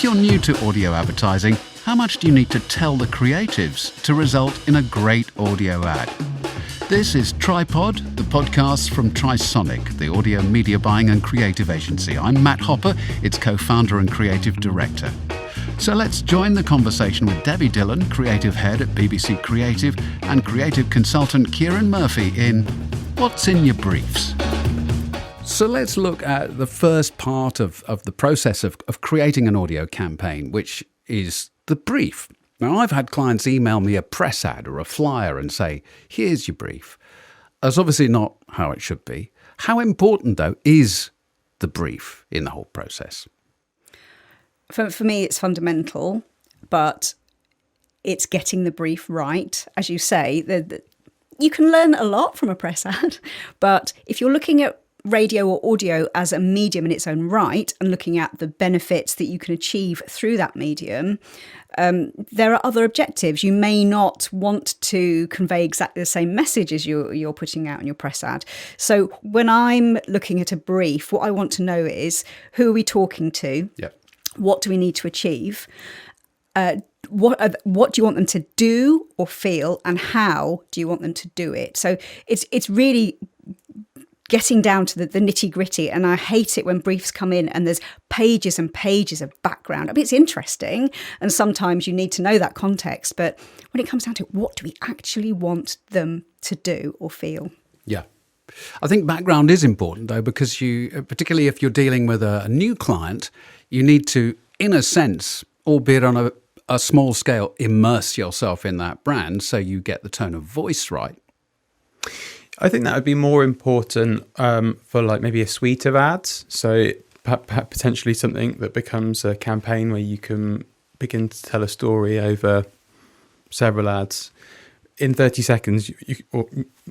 you're new to audio advertising, how much do you need to tell the creatives to result in a great audio ad? This is Tripod, the podcast from Trisonic, the audio media buying and creative agency. I'm Matt Hopper, its co-founder and creative director. So let's join the conversation with Debbie Dillon, creative head at BBC Creative, and creative consultant Kieran Murphy in What's in Your Briefs? So let's look at the first part of the process of creating an audio campaign, which is the brief. Now, I've had clients email me a press ad or a flyer and say, here's your brief. That's obviously not how it should be. How important, though, is the brief in the whole process? For me, it's fundamental, but it's getting the brief right. As you say, you can learn a lot from a press ad, but if you're looking at radio or audio as a medium in its own right and looking at the benefits that you can achieve through that medium, there are other objectives. You may not want to convey exactly the same message as you're putting out in your press ad. So when I'm looking at a brief, what I want to know is, who are we talking to? Yep. What do we need to achieve? What do you want them to do or feel, and how do you want them to do it? So it's really getting down to the nitty gritty. And I hate it when briefs come in and there's pages and pages of background. I mean, it's interesting, and sometimes you need to know that context. But when it comes down to it, what do we actually want them to do or feel? Yeah. I think background is important, though, because you, particularly if you're dealing with a new client, you need to, in a sense, albeit on a small scale, immerse yourself in that brand so you get the tone of voice right. I think that would be more important for like maybe a suite of ads. So potentially something that becomes a campaign where you can begin to tell a story over several ads. In 30 seconds, or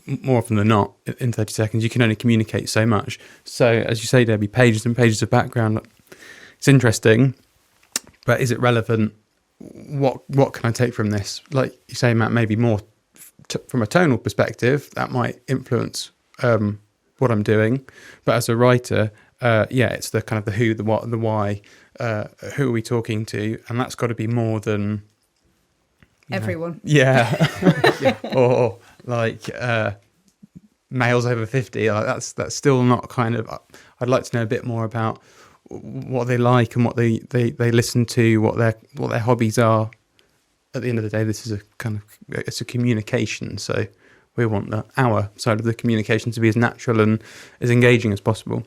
more often than not, in 30 seconds, you can only communicate so much. So as you say, Debbie, pages and pages of background, it's interesting, but is it relevant? What can I take from this? Like you say, Matt, maybe more from a tonal perspective, that might influence what I'm doing. But as a writer, it's the kind of the who, the what, and the why. Who are we talking to? And that's got to be more than everyone. Yeah. Or like males over 50. Like that's still not kind of. I'd like to know a bit more about what they like and what they listen to, what their hobbies are. At the end of the day, this is it's a communication. So we want our side of the communication to be as natural and as engaging as possible.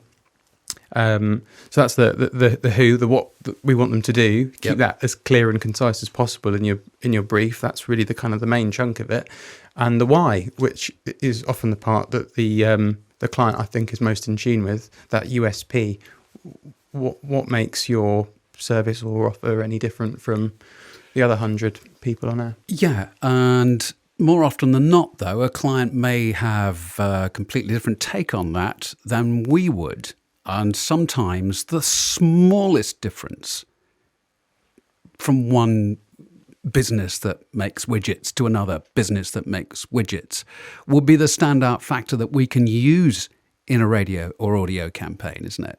So that's the who, the what that we want them to do. Keep that as clear and concise as possible in your brief. That's really the kind of the main chunk of it, and the why, which is often the part that the client, I think, is most in tune with. That USP. What makes your service or offer any different from the other 100 people on air? Yeah, and more often than not, though, a client may have a completely different take on that than we would. And sometimes the smallest difference from one business that makes widgets to another business that makes widgets will be the standout factor that we can use in a radio or audio campaign, isn't it?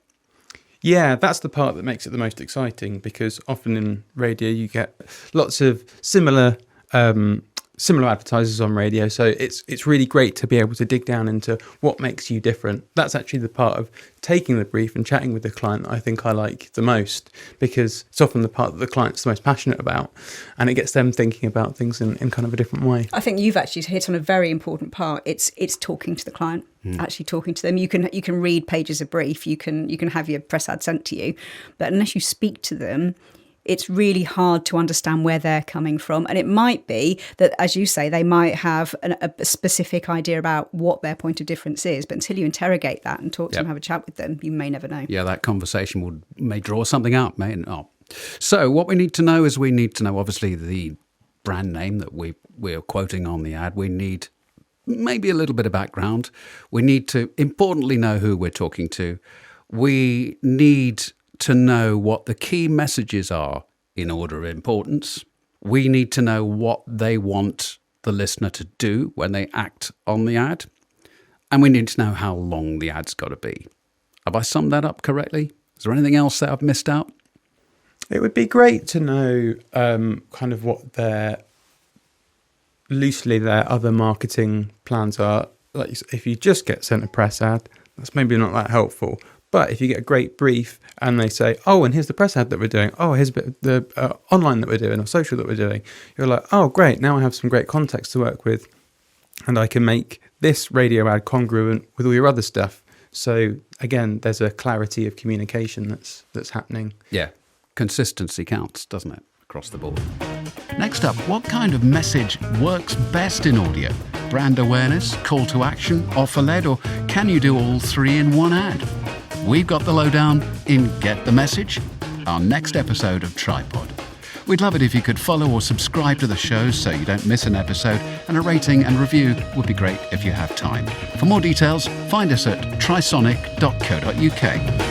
Yeah, that's the part that makes it the most exciting, because often in radio you get lots of similar advertisers on radio. So it's really great to be able to dig down into what makes you different. That's actually the part of taking the brief and chatting with the client that I think I like the most, because it's often the part that the client's the most passionate about, and it gets them thinking about things in kind of a different way. I think you've actually hit on a very important part. It's talking to the client, actually talking to them. You can read pages of brief, you can have your press ad sent to you, but unless you speak to them, it's really hard to understand where they're coming from. And it might be that, as you say, they might have a specific idea about what their point of difference is. But until you interrogate that and talk to them, have a chat with them, you may never know. Yeah, that conversation may draw something up, may not. So what we need to know is obviously the brand name that we're quoting on the ad. We need maybe a little bit of background. We need to importantly know who we're talking to. We need to know what the key messages are in order of importance. We need to know what they want the listener to do when they act on the ad. And we need to know how long the ad's got to be. Have I summed that up correctly? Is there anything else that I've missed out? It would be great to know kind of what their other marketing plans are. Like if you just get sent a press ad, that's maybe not that helpful. But if you get a great brief and they say, oh, and here's the press ad that we're doing, oh, here's a bit of the online that we're doing or social that we're doing, you're like, oh, great, now I have some great context to work with and I can make this radio ad congruent with all your other stuff. So again, there's a clarity of communication that's happening. Yeah, consistency counts, doesn't it, across the board? Next up, what kind of message works best in audio? Brand awareness, call to action, offer-led, or can you do all three in one ad? We've got the lowdown in Get the Message, our next episode of Tripod. We'd love it if you could follow or subscribe to the show so you don't miss an episode, and a rating and review would be great if you have time. For more details, find us at trisonic.co.uk.